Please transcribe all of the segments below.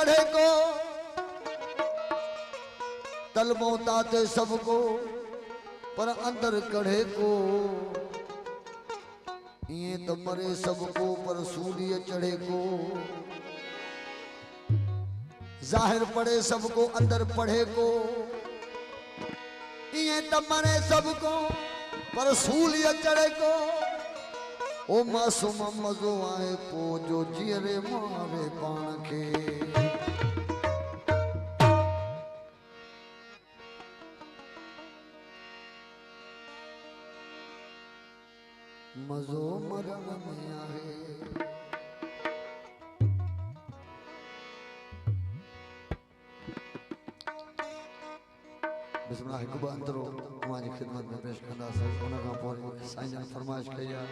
चढ़े को तलबों ताते सबको पर अंदर कढ़े को ये तो मरे सबको पर सूर्य चढ़े को जाहिर पड़े सबको अंदर पढ़े को ये तो मरे सबको पर सूर्य चढ़े को ओ मासूम मजो आए को जो जीरे मारे पान के मजो मरण में आहे बिस्मिल्लाह हिकु अंदरो हमारी खिदमत में पेश कंदा से उन का पोइ साईं जन फरमाइश कई है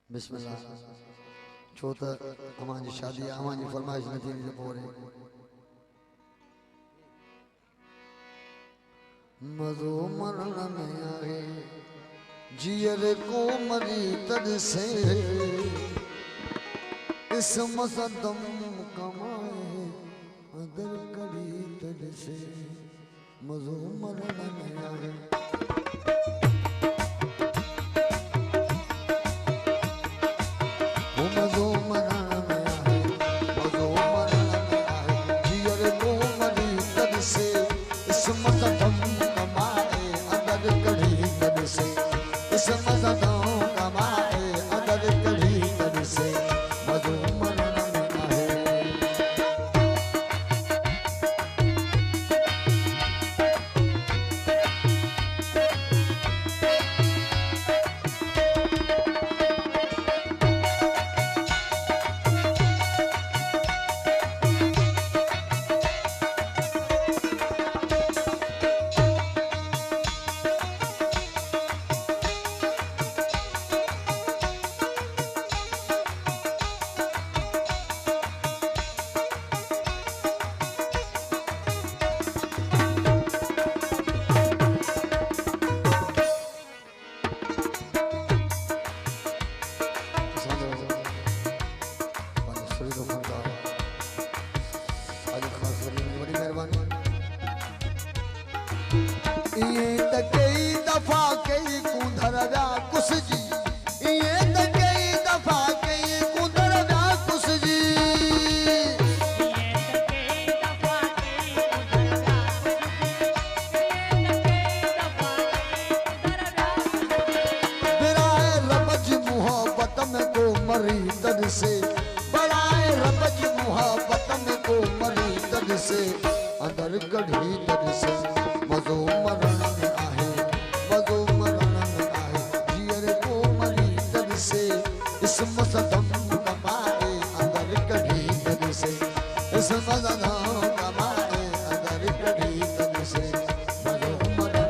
बिस्मिल्लाह छो त हमारी शादी हमारी फरमाइश न थी तो पोइ मजो मरण में आहे जियर को मरी तद से इस मसदम कमाए अदर करी तद से मजो मरण में आहे मजो मरण में आहे मजो मरण में आहे जियर को मरी तद से इस मसदम इस मज़दों कमाए अदर कड़ी कर से मजो मरण में आहे ये त कई दफा कई कुंधर व्या कुस जी ये त कई दफा कई कुंधर व्या कुस जी बिराए रबज मोहब्बत में को मरी तद से बड़ाए रबज मोहब्बत में को मरी तद से अंदर कढ़ी तद से मजो मरण में आहे मजो मरण में आहे जियर को मरी तद से इस मसदम कमाए अंदर कढ़ी तद से इस मसदम कमाए अंदर कढ़ी तद से मजो मरण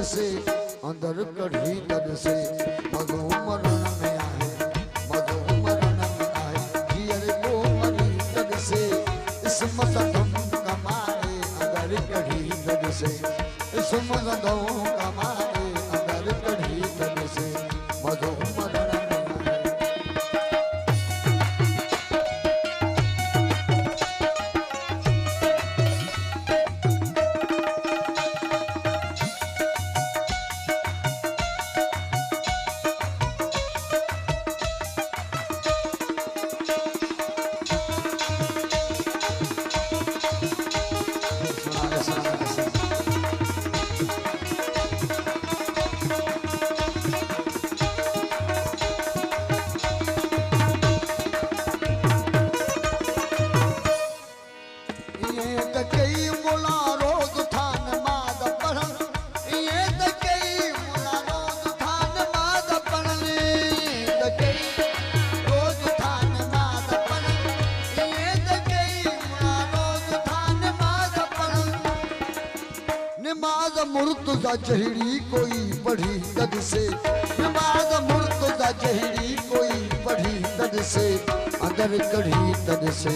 से अंदर कढ़ी तद से मधु मरण में आहे मधु मरण में आहे जियर को मरी तद से इस मसदम कमाए अंदर कढ़ी तद से इस मसदम कमाए अंदर कढ़ी तद से मधु मरण में आहे। मुर्तजा जहिड़ी कोई बढ़ी दद से नमाज मुर्तजा जहिड़ी कोई बढ़ी दद से अंदर कढ़ी दद से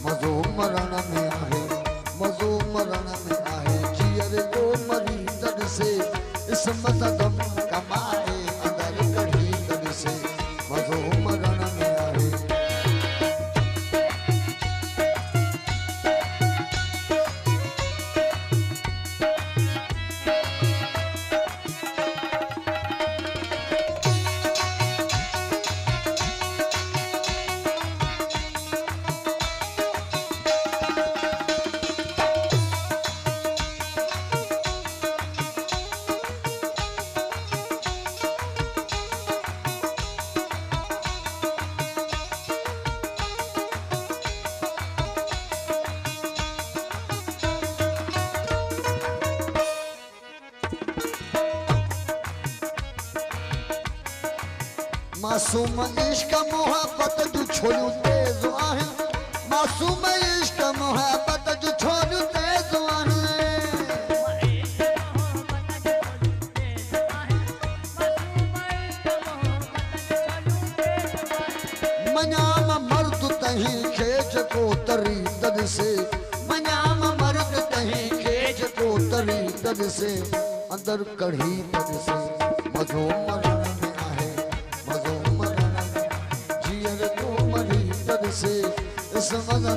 मज़ो मरण में आहे मज़ो मरण में आहे जियर को मरी दद से इसमत गम कमाए अंदर कढ़ी दद से मज़ो मरण में आहे मासूम इश्क मोहब्बत जो छोड़ू तेज आहे मासूम इश्क मोहब्बत जो छोड़ू तेज आहे मनाम मर्द तही खेज को तरी दद से मनाम मर्द तही खेज को तरी दद से अंदर कढ़ी दद से मधो मरण में आहे मधो मरण जियर को मरी दद से इस मज़ा